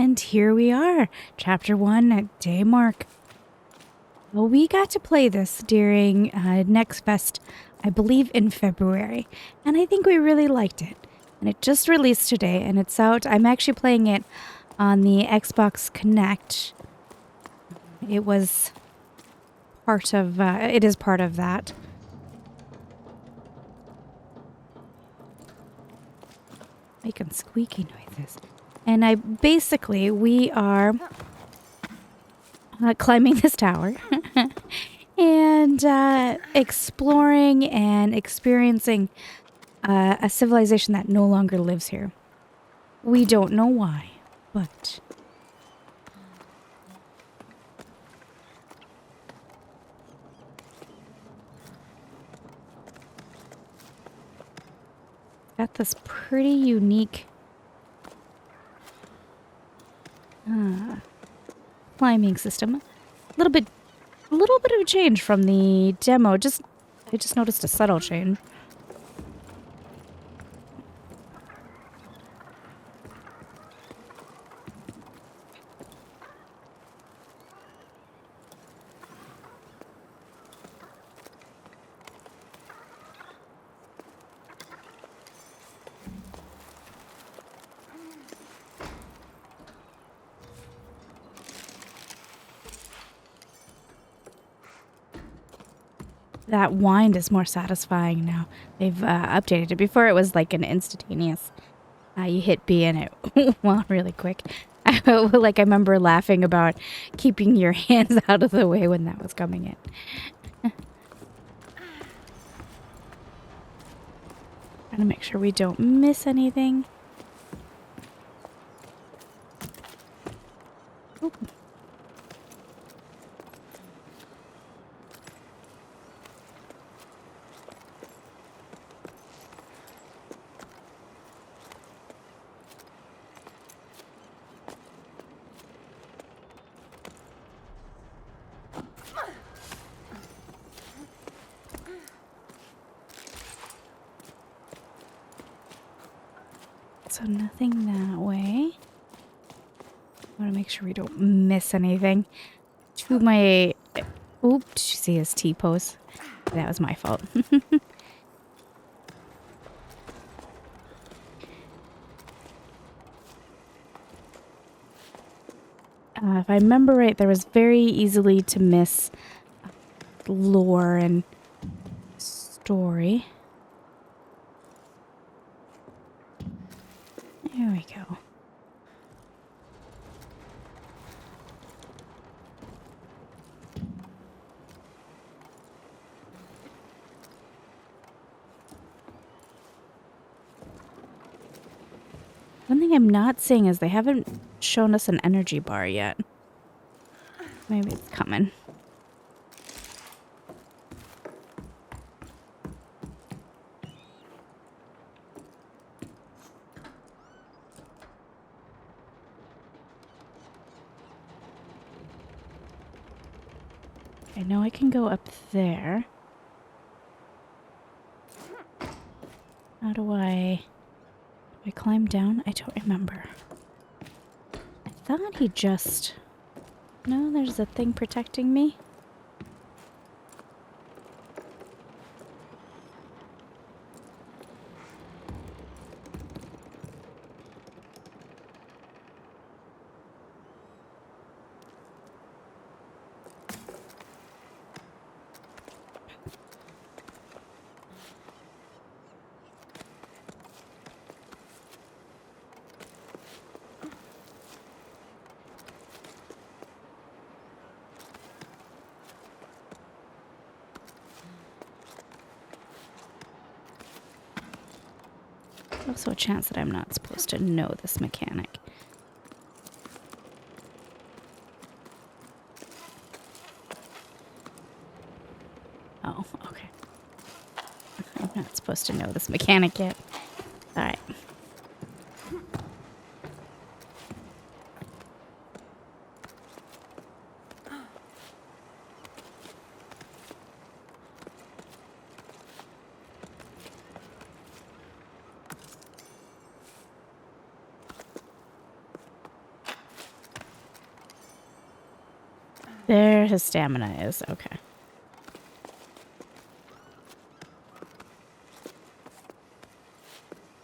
And here we are, Chapter 1 at day mark. Well, we got to play this during Next Fest, I believe in February, and I think we really liked it. And it just released today, and it's out. I'm actually playing it on the Xbox Connect. It was part of, it is part of that. Making squeaky noises. And we are climbing this tower and exploring and experiencing a civilization that no longer lives here. We don't know why, but... got this pretty unique climbing system. A little bit of a change from the demo. I just noticed a subtle change. That wind is more satisfying now. They've updated it. Before it was like an instantaneous. You hit B and it went really quick. I remember laughing about keeping your hands out of the way when that was coming in. Trying to make sure we don't miss anything. Ooh. So nothing that way. I want to make sure we don't miss anything. To my... Oop, did you see his T-pose? That was my fault. If I remember right, there was very easily to miss lore and story. There we go. One thing I'm not seeing is they haven't shown us an energy bar yet. Maybe it's coming. I know I can go up there. How do I climb down? I don't remember. I thought he just... No, there's a thing protecting me. Also a chance that I'm not supposed to know this mechanic. Oh, okay. I'm not supposed to know this mechanic yet. Alright. There his stamina is. Okay.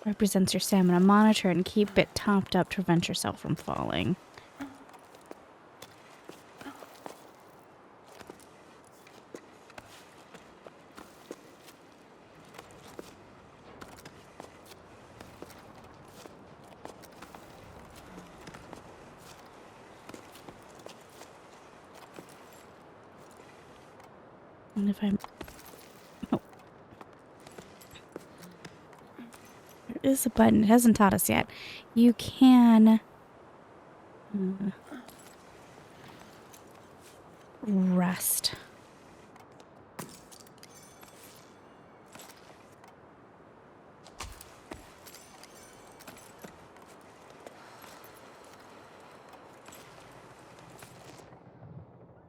Represents your stamina. Monitor it and keep it topped up to prevent yourself from falling. And if I'm... Oh. There is a button. It hasn't taught us yet. You can... rest.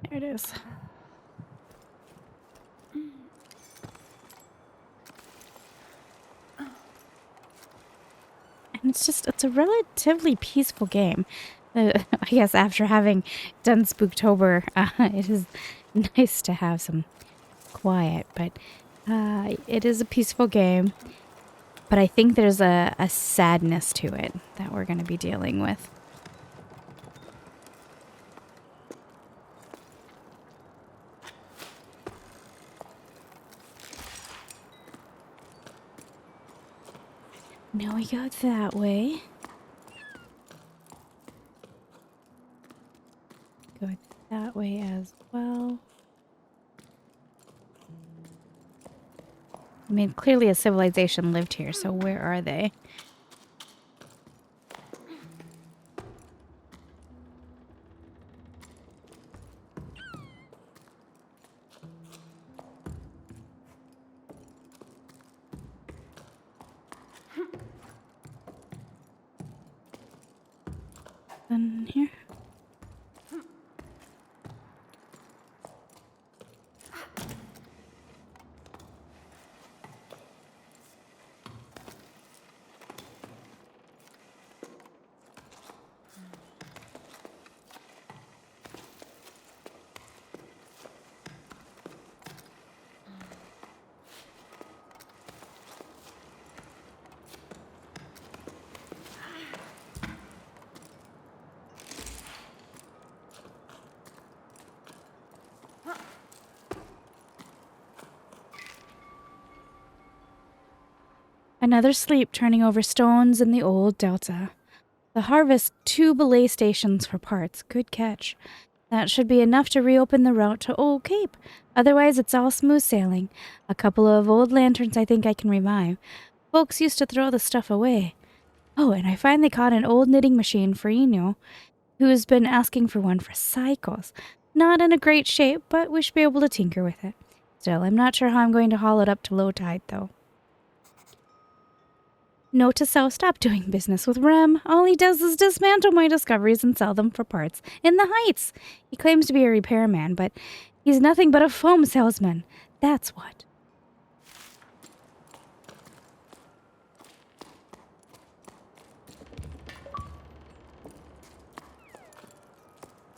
There it is. And it's a relatively peaceful game. I guess after having done Spooktober, it is nice to have some quiet, but it is a peaceful game. But I think there's a sadness to it that we're going to be dealing with. Now we go that way. Go that way as well. I mean, clearly a civilization lived here, so where are they? In here? Another sleep turning over stones in the old delta. The harvest 2 belay stations for parts. Good catch. That should be enough to reopen the route to Old Cape. Otherwise, it's all smooth sailing. A couple of old lanterns I think I can revive. Folks used to throw the stuff away. Oh, and I finally caught an old knitting machine for Inu, who's been asking for one for cycles. Not in a great shape, but we should be able to tinker with it. Still, I'm not sure how I'm going to haul it up to low tide, though. Note to self, stop doing business with Rem. All he does is dismantle my discoveries and sell them for parts in the Heights. He claims to be a repairman, but he's nothing but a foam salesman. That's what.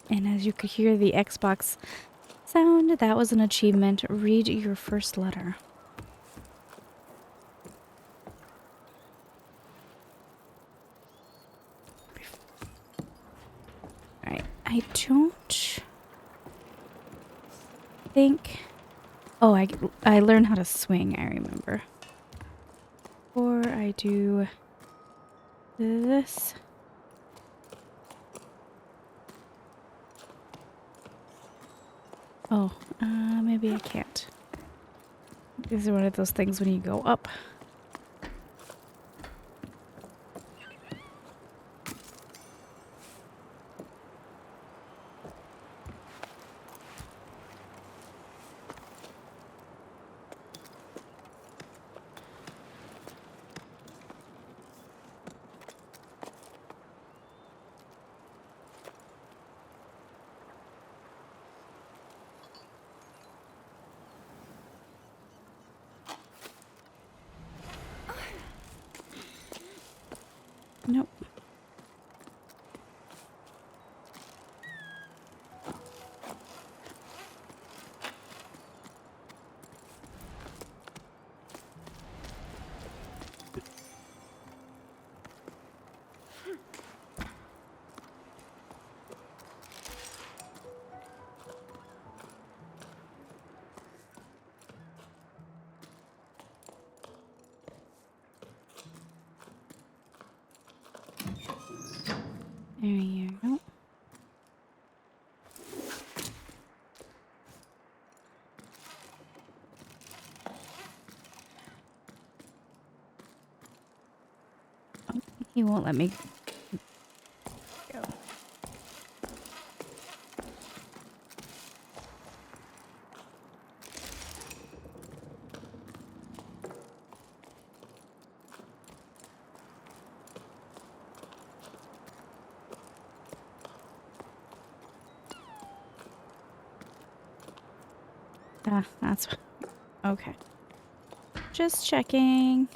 And as you could hear the Xbox sound, that was an achievement. Read your first letter. Alright, I don't think... Oh, I learned how to swing, I remember. Or I do this. Oh, maybe I can't. These are one of those things when you go up. There you go. Oh, he won't let me go. Ah, that's okay. Just checking.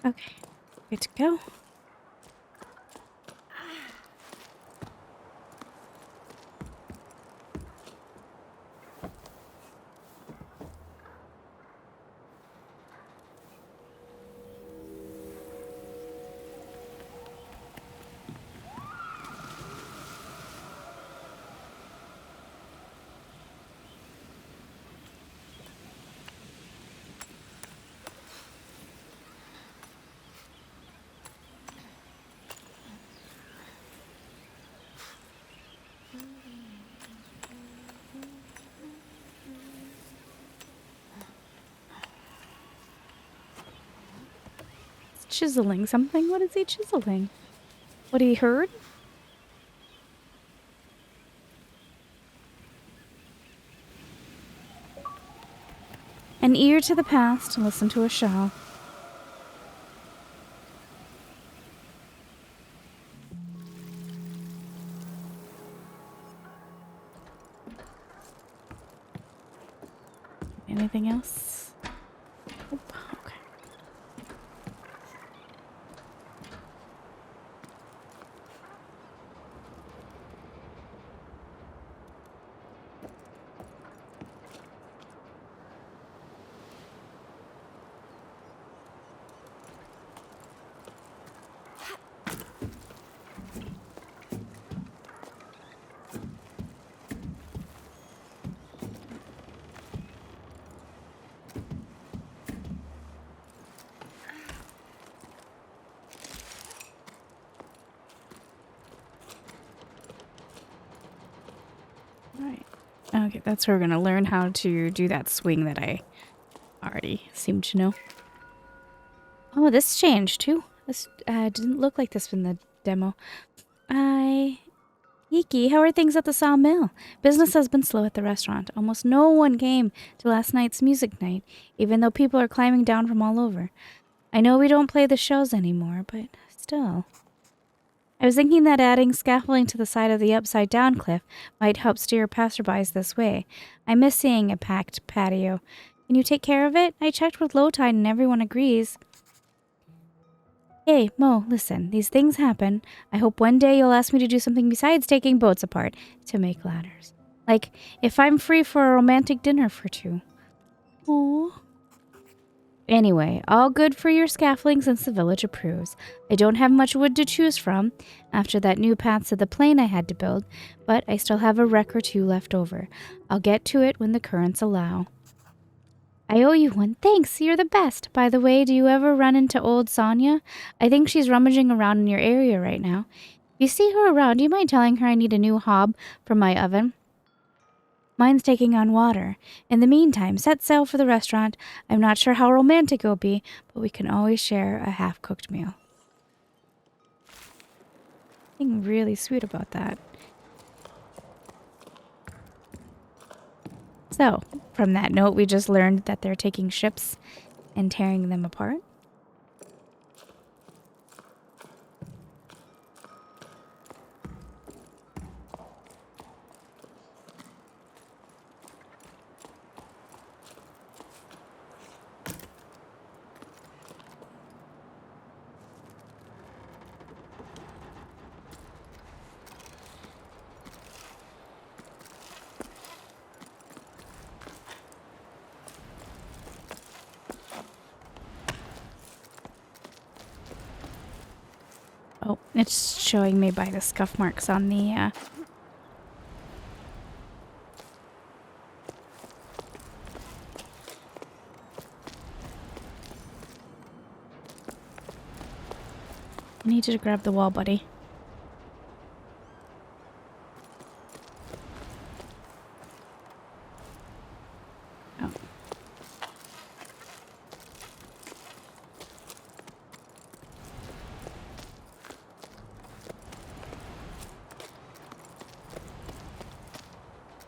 Okay, good to go. It's chiseling something. What is he chiseling? What he heard? An ear to the past, listen to a shell. Anything else? Nope. Okay. Alright. Okay, that's where we're gonna learn how to do that swing that I already seem to know. Oh, this changed too. This didn't look like this in the demo. Yiki, how are things at the sawmill? Business has been slow at the restaurant. Almost no one came to last night's music night, even though people are climbing down from all over. I know we don't play the shows anymore, but still. I was thinking that adding scaffolding to the side of the upside-down cliff might help steer passerbys this way. I miss seeing a packed patio. Can you take care of it? I checked with low tide and everyone agrees. Hey, Mo, listen. These things happen. I hope one day you'll ask me to do something besides taking boats apart to make ladders. Like, if I'm free for a romantic dinner for two. Oh. Anyway, all good for your scaffolding since the village approves. I don't have much wood to choose from after that new path to the plain I had to build, but I still have a wreck or two left over. I'll get to it when the currents allow. I owe you one. Thanks, you're the best. By the way, do you ever run into old Sonia? I think she's rummaging around in your area right now. If you see her around, do you mind telling her I need a new hob for my oven? Mine's taking on water. In the meantime, set sail for the restaurant. I'm not sure how romantic it'll be, but we can always share a half-cooked meal. Something really sweet about that. So, from that note, we just learned that they're taking ships and tearing them apart. It's showing me by the scuff marks on the, I need you to grab the wall, buddy. Oh.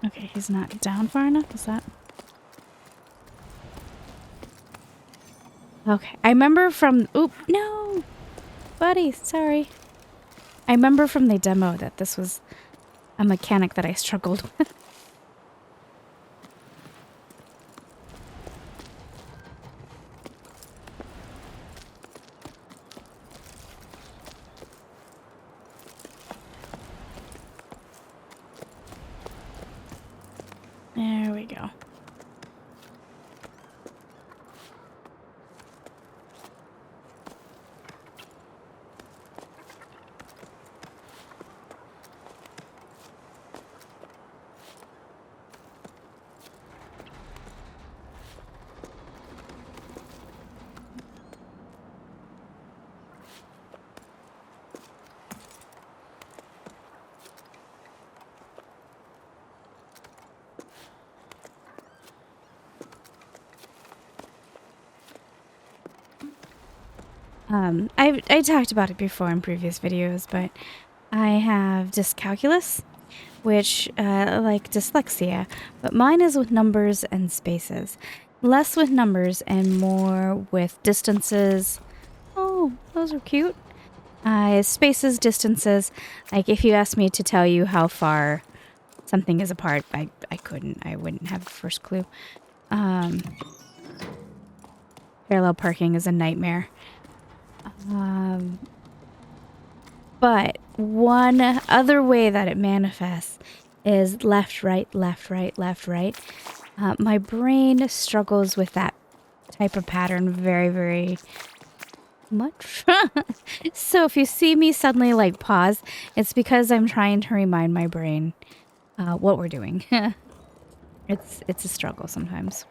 Okay, he's not down far enough, is that? Okay, I remember from, oop, no! Buddy, sorry. I remember from the demo that this was a mechanic that I struggled with. There we go. I talked about it before in previous videos, but I have dyscalculus, which, like dyslexia, but mine is with numbers and spaces. Less with numbers and more with distances. Oh, those are cute. Spaces, distances. Like if you asked me to tell you how far something is apart, I couldn't. I wouldn't have the first clue. Parallel parking is a nightmare. But one other way that it manifests is left, right, left, right, left, right. My brain struggles with that type of pattern very, very much. So if you see me suddenly like pause, it's because I'm trying to remind my brain what we're doing. It's a struggle sometimes.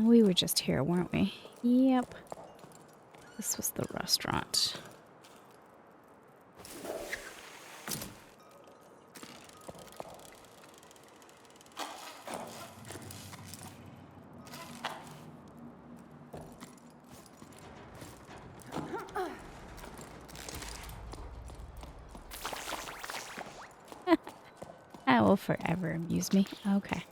We were just here, weren't we? Yep. This was the restaurant. That will forever amuse me. Okay.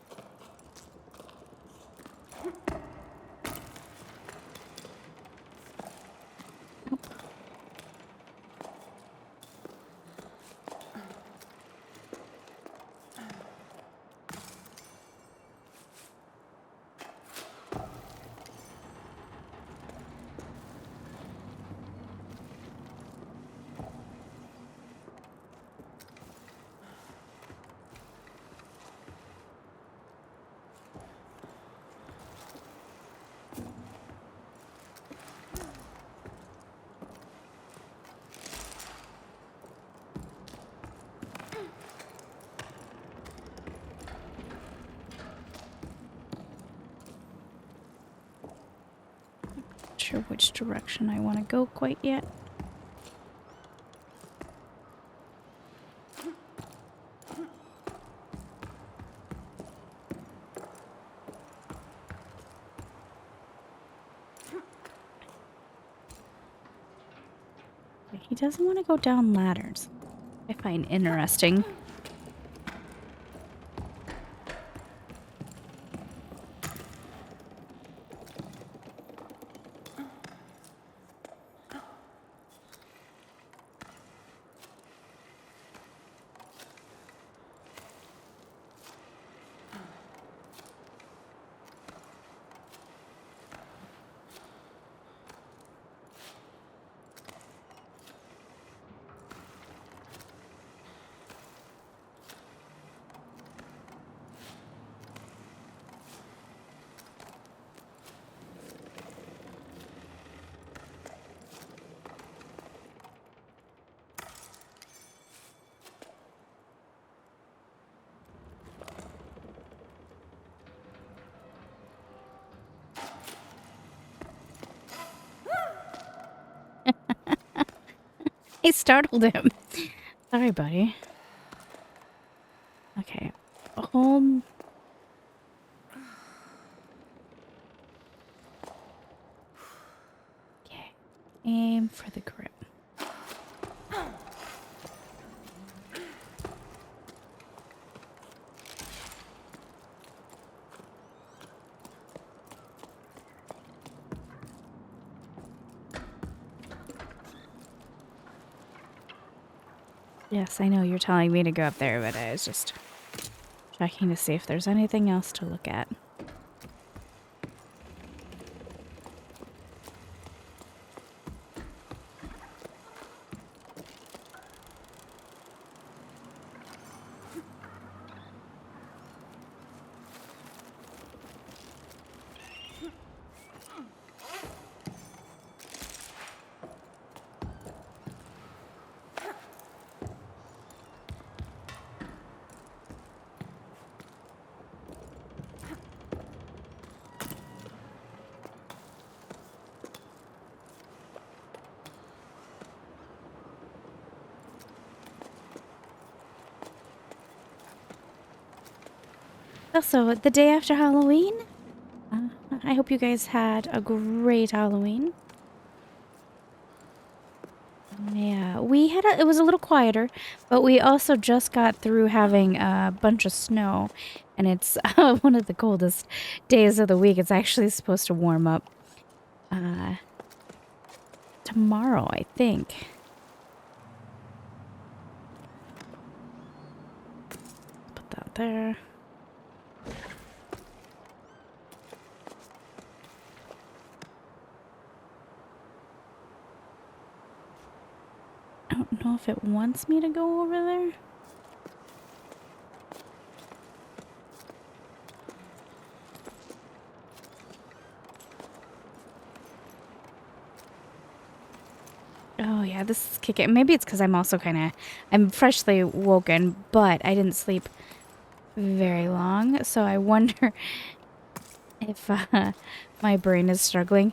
Not sure which direction I want to go quite yet. He doesn't want to go down ladders. I find interesting. I startled him. Sorry, buddy. Okay. Hold. Okay. Aim for the grip. Yes, I know you're telling me to go up there, but I was just checking to see if there's anything else to look at. Also, the day after Halloween, I hope you guys had a great Halloween. Yeah, we had it was a little quieter, but we also just got through having a bunch of snow, and it's one of the coldest days of the week. It's actually supposed to warm up tomorrow, I think. Put that there. I don't know if it wants me to go over there. Oh yeah, this is kicking. Maybe it's because I'm also I'm freshly woken, but I didn't sleep very long, so I wonder if my brain is struggling.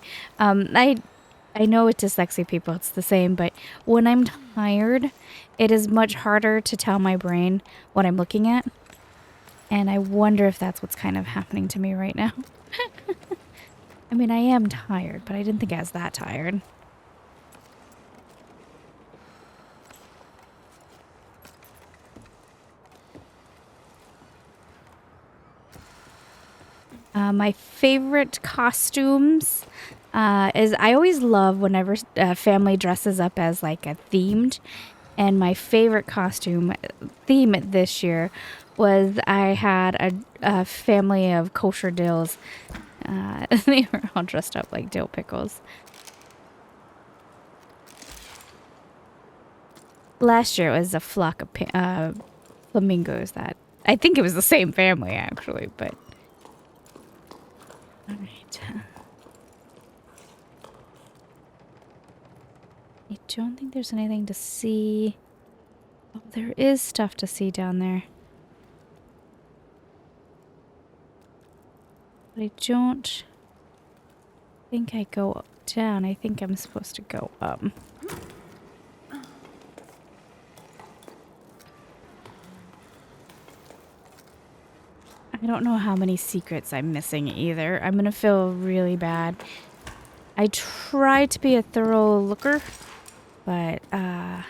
I know with dyslexic people it's the same, but when I'm tired, it is much harder to tell my brain what I'm looking at. And I wonder if that's what's kind of happening to me right now. I mean, I am tired, but I didn't think I was that tired. My favorite costumes is I always love whenever a family dresses up as like a themed. And my favorite costume theme this year was I had a family of kosher dills. They were all dressed up like dill pickles. Last year it was a flock of flamingos that I think it was the same family actually, but all right. I don't think there's anything to see. Oh, there is stuff to see down there. But I don't think I go down. I think I'm supposed to go up. I don't know how many secrets I'm missing either. I'm gonna feel really bad. I try to be a thorough looker, but I'm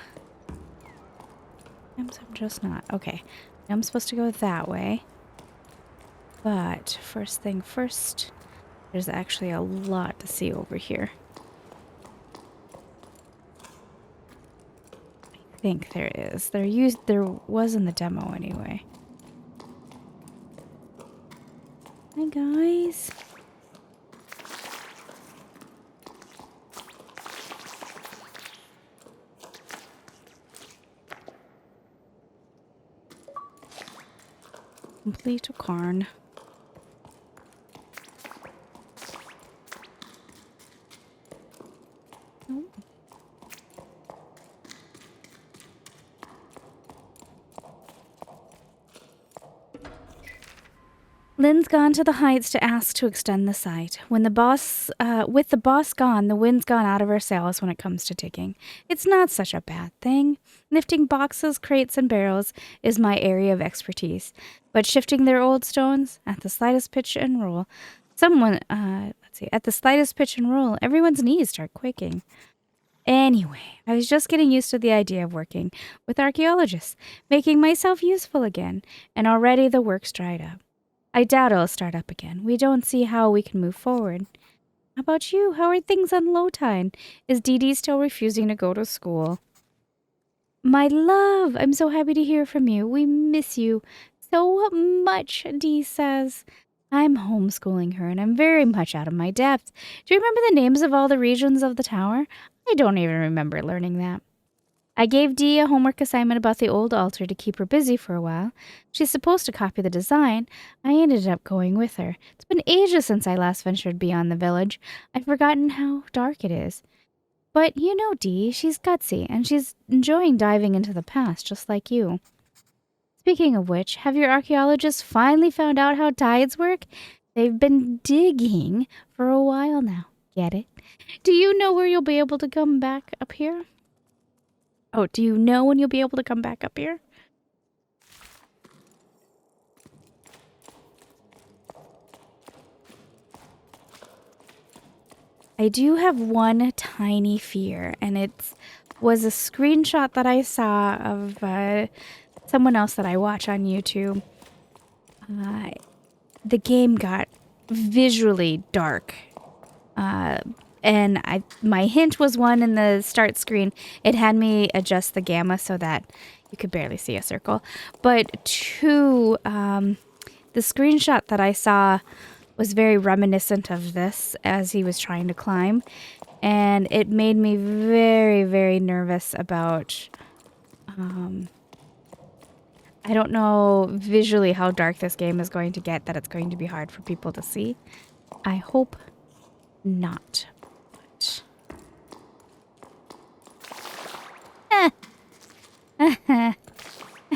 just not. Okay, I'm supposed to go that way. But first thing first, there's actually a lot to see over here. I think there is. There was in the demo anyway. Hi guys. Complete a cairn. Oh. Lynn's gone to the heights to ask to extend the site. With the boss gone, the wind's gone out of our sails when it comes to digging. It's not such a bad thing. Lifting boxes, crates, and barrels is my area of expertise. But shifting their old stones at the slightest pitch and roll, everyone's knees start quaking. Anyway, I was just getting used to the idea of working with archaeologists, making myself useful again, and already the work's dried up. I doubt it'll start up again. We don't see how we can move forward. How about you? How are things on low tide? Is Dee Dee still refusing to go to school? My love, I'm so happy to hear from you. We miss you so much, Dee says. I'm homeschooling her, and I'm very much out of my depth. Do you remember the names of all the regions of the tower? I don't even remember learning that. I gave Dee a homework assignment about the old altar to keep her busy for a while. She's supposed to copy the design. I ended up going with her. It's been ages since I last ventured beyond the village. I've forgotten how dark it is. But you know Dee, she's gutsy, and she's enjoying diving into the past, just like you. Speaking of which, have your archaeologists finally found out how tides work? They've been digging for a while now. Get it? Do you know where you'll be able to come back up here? Oh, do you know when you'll be able to come back up here? I do have one tiny fear, and it was a screenshot that I saw of someone else that I watch on YouTube. The game got visually dark. And my hint was one in the start screen. It had me adjust the gamma so that you could barely see a circle. But two, the screenshot that I saw was very reminiscent of this as he was trying to climb. And it made me very, very nervous about, I don't know visually how dark this game is going to get, that it's going to be hard for people to see. I hope not. I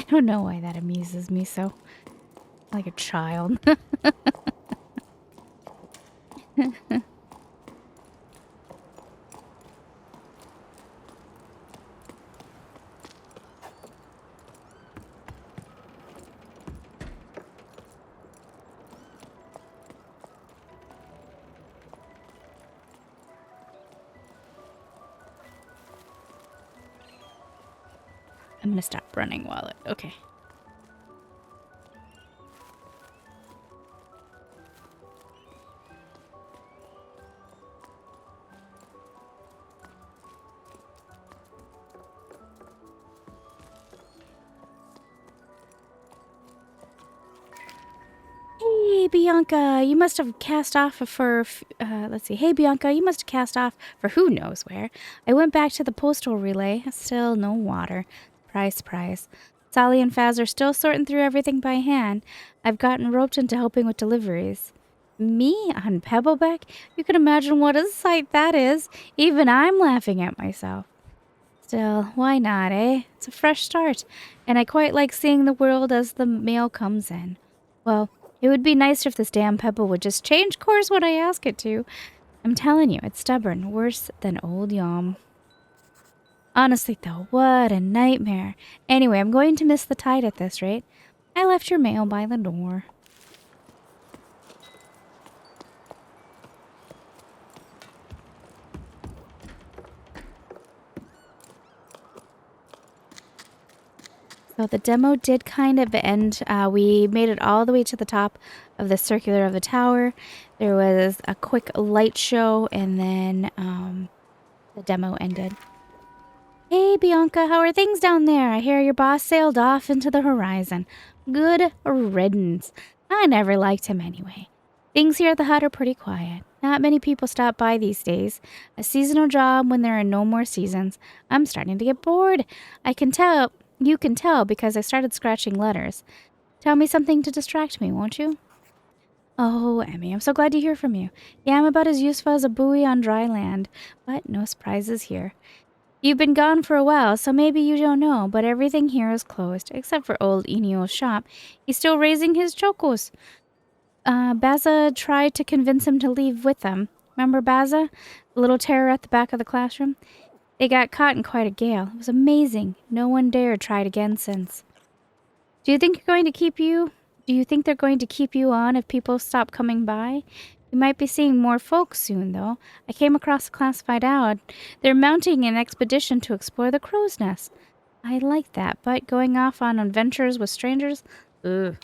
don't know why that amuses me so. Like a child. I'm gonna stop running while it... Okay. Hey, Bianca, you must have cast off for... let's see. Hey, Bianca, you must have cast off for who knows where. I went back to the postal relay. Still no water. Surprise. Sally and Faz are still sorting through everything by hand. I've gotten roped into helping with deliveries. Me on Pebblebeck? You can imagine what a sight that is. Even I'm laughing at myself. Still, why not, eh? It's a fresh start, and I quite like seeing the world as the mail comes in. Well, it would be nicer if this damn Pebble would just change course when I ask it to. I'm telling you, it's stubborn, worse than old Yom. Honestly, though, what a nightmare. Anyway, I'm going to miss the tide at this rate. I left your mail by the door. So the demo did kind of end. We made it all the way to the top of the circular of the tower. There was a quick light show, and then the demo ended. Hey, Bianca, how are things down there? I hear your boss sailed off into the horizon. Good riddance. I never liked him anyway. Things here at the hut are pretty quiet. Not many people stop by these days. A seasonal job when there are no more seasons. I'm starting to get bored. I can tell... You can tell because I started scratching letters. Tell me something to distract me, won't you? Oh, Emmy, I'm so glad to hear from you. Yeah, I'm about as useful as a buoy on dry land, but no surprises here. You've been gone for a while, so maybe you don't know, but everything here is closed, except for old Enio's shop. He's still raising his chocos. Baza tried to convince him to leave with them. Remember Baza? The little terror at the back of the classroom? They got caught in quite a gale. It was amazing. No one dared try it again since. Do you think they're going to keep you on if people stop coming by? You might be seeing more folks soon, though. I came across a classified ad. They're mounting an expedition to explore the crow's nest. I like that, but going off on adventures with strangers? Ugh.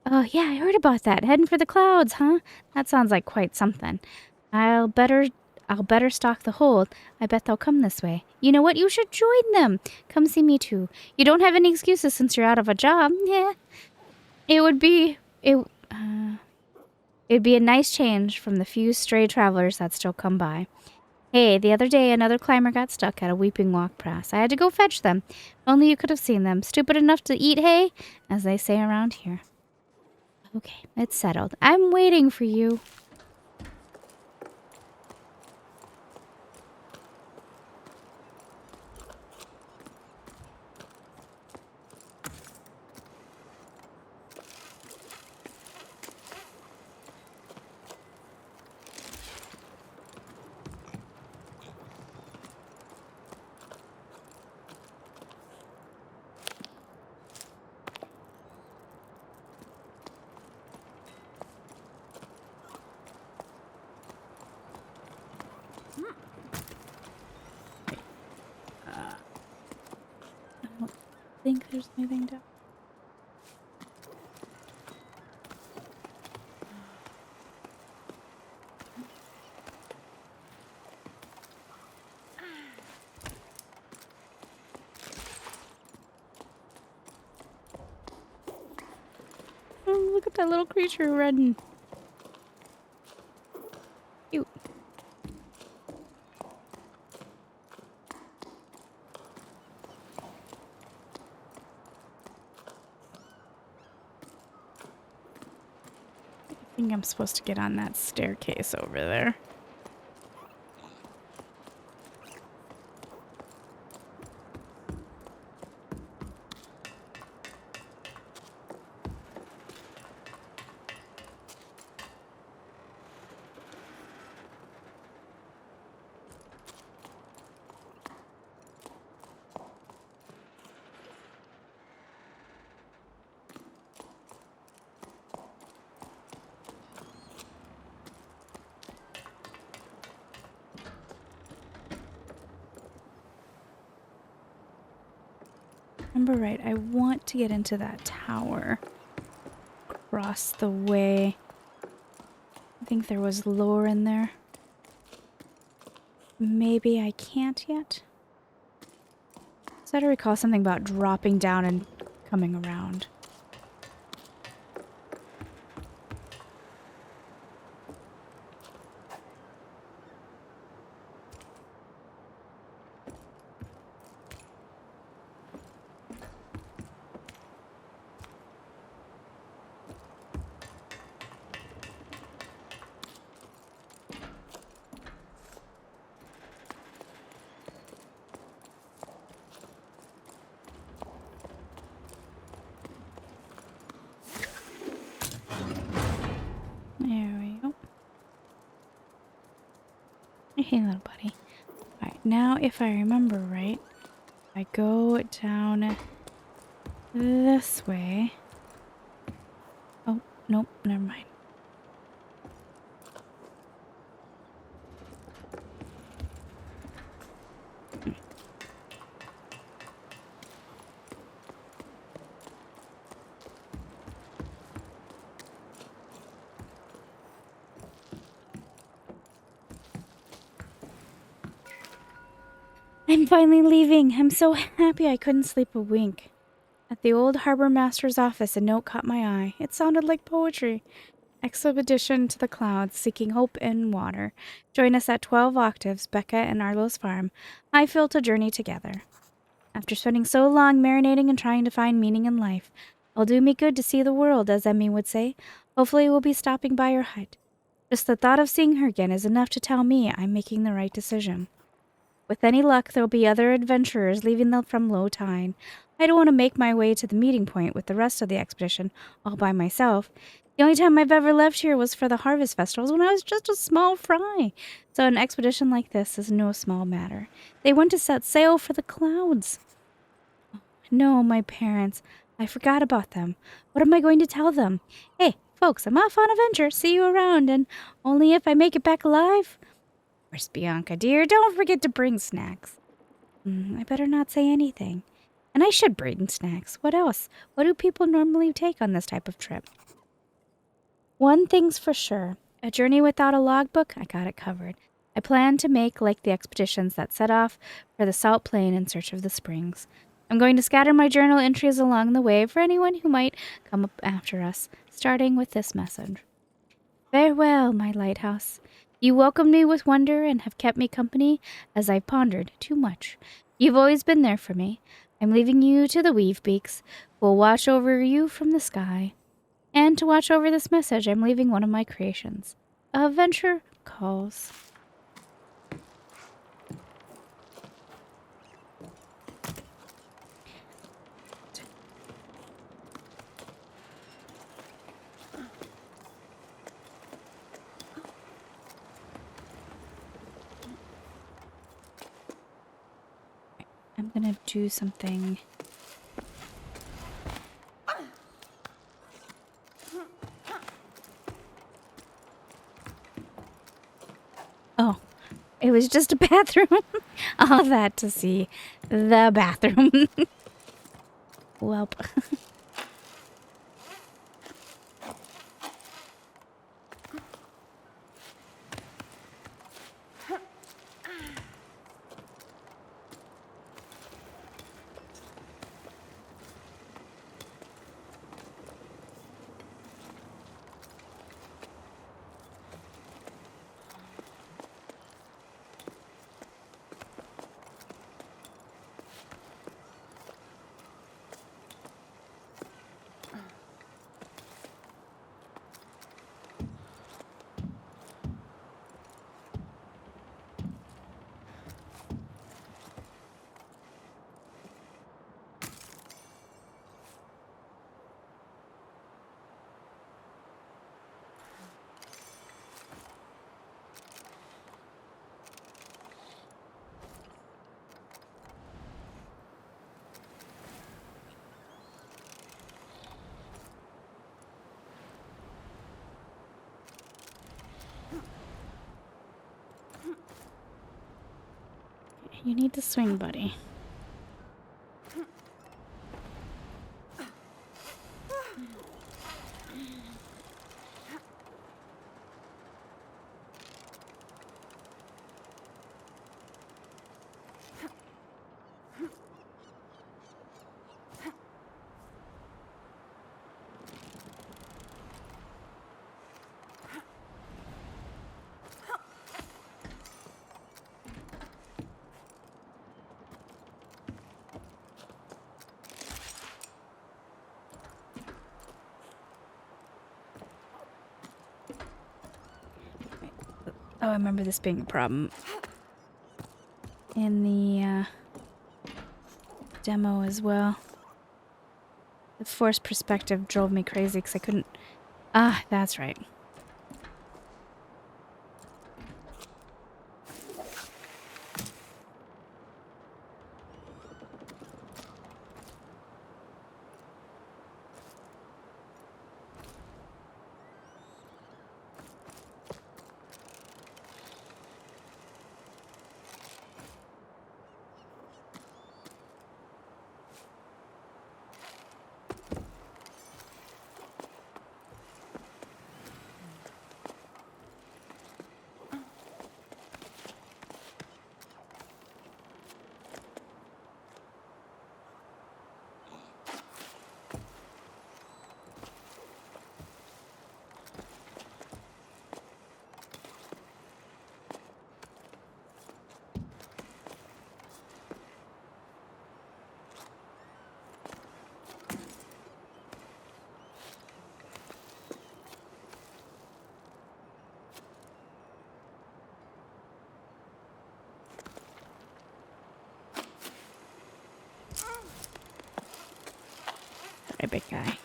Oh, yeah, I heard about that. Heading for the clouds, huh? That sounds like quite something. I'll better stock the hold. I bet they'll come this way. You know what? You should join them. Come see me too. You don't have any excuses since you're out of a job. Yeah. It'd be a nice change from the few stray travelers that still come by. Hey, the other day another climber got stuck at a weeping walk press. I had to go fetch them. Only you could have seen them. Stupid enough to eat hay, as they say around here. Okay, it's settled. I'm waiting for you. I think there's anything down. Oh, look at that little creature running. Cute. I think I'm supposed to get on that staircase over there. Remember right, I want to get into that tower. Across the way. I think there was lore in there. Maybe I can't yet. So I recall something about dropping down and coming around. There we go. Hey, little buddy. Alright, now if I remember right, I go down this way. Oh, nope, never mind. I'm finally leaving. I'm so happy I couldn't sleep a wink. At the old harbor master's office, a note caught my eye. It sounded like poetry. Expedition to the clouds, seeking hope in water. Join us at 12 octaves, Becca and Arlo's farm. I feel to journey together. After spending so long marinating and trying to find meaning in life, it'll do me good to see the world, as Emmy would say. Hopefully we'll be stopping by her hut. Just the thought of seeing her again is enough to tell me I'm making the right decision. With any luck, there'll be other adventurers leaving them from low tide. I don't want to make my way to the meeting point with the rest of the expedition all by myself. The only time I've ever left here was for the harvest festivals when I was just a small fry. So an expedition like this is no small matter. They want to set sail for the clouds. No, my parents. I forgot about them. What am I going to tell them? Hey, folks, I'm off on a venture. See you around, and only if I make it back alive. Of course, Bianca, dear, don't forget to bring snacks. I better not say anything. And I should bring snacks. What else? What do people normally take on this type of trip? One thing's for sure. A journey without a logbook, I got it covered. I plan to make like the expeditions that set off for the salt plain in search of the springs. I'm going to scatter my journal entries along the way for anyone who might come up after us, starting with this message. Farewell, my lighthouse. You welcomed me with wonder and have kept me company as I've pondered too much. You've always been there for me. I'm leaving you to the weave beaks, who will watch over you from the sky. And to watch over this message, I'm leaving one of my creations. A venture calls. I'm gonna do something. Oh, it was just a bathroom. All that to see the bathroom. Welp. You need to swing, buddy. Oh, I remember this being a problem in the demo as well. The forced perspective drove me crazy because I couldn't... Ah, that's right. Sorry, big guy.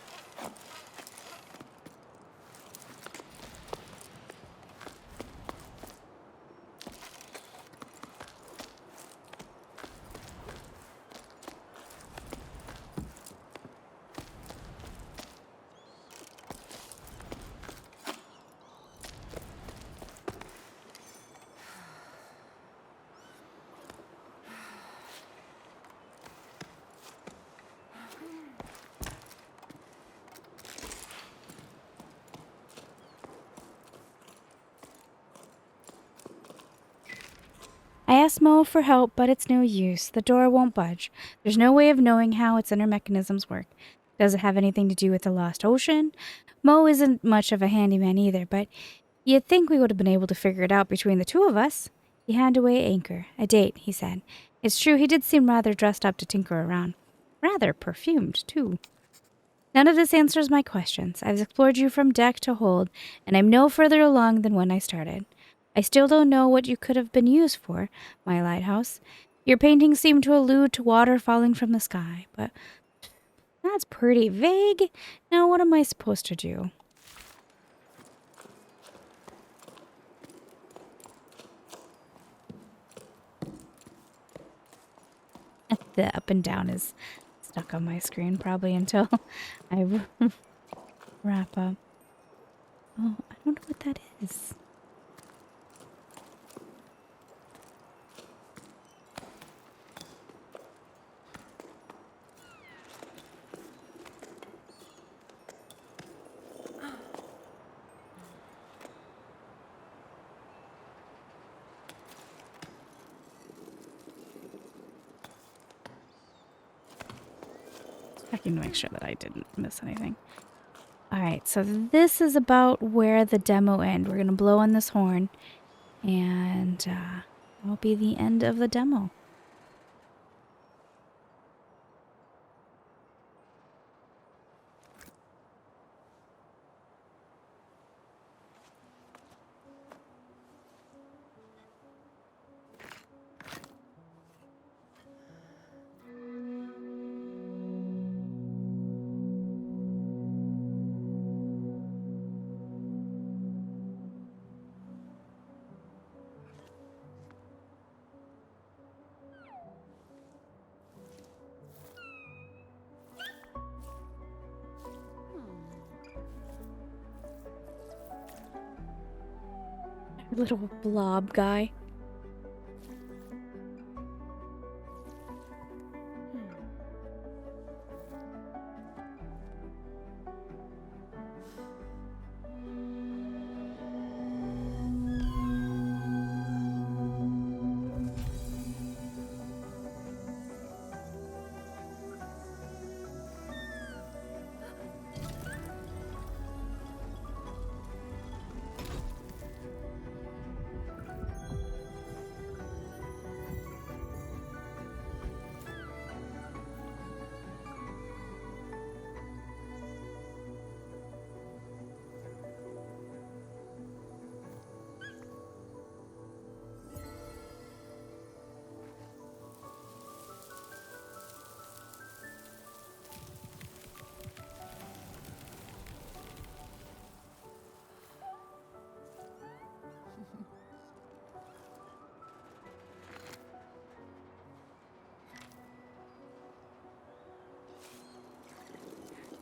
asked Mo for help, but it's no use. The door won't budge. There's no way of knowing how its inner mechanisms work. Does it have anything to do with the lost ocean? Mo isn't much of a handyman either, but you'd think we would have been able to figure it out between the two of us. He handed away Anchor. A date, he said. It's true, he did seem rather dressed up to tinker around. Rather perfumed, too. None of this answers my questions. I've explored you from deck to hold, and I'm no further along than when I started. I still don't know what you could have been used for, my lighthouse. Your paintings seem to allude to water falling from the sky, but that's pretty vague. Now what am I supposed to do? The up and down is stuck on my screen probably until I wrap up. Oh, I don't know what that is. Checking to make sure that I didn't miss anything. Alright, so this is about where the demo ends. We're going to blow on this horn, and that'll be the end of the demo. Little blob guy.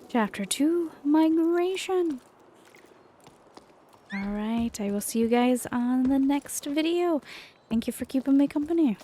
Chapter 2, Migration. Alright, I will see you guys on the next video. Thank you for keeping me company.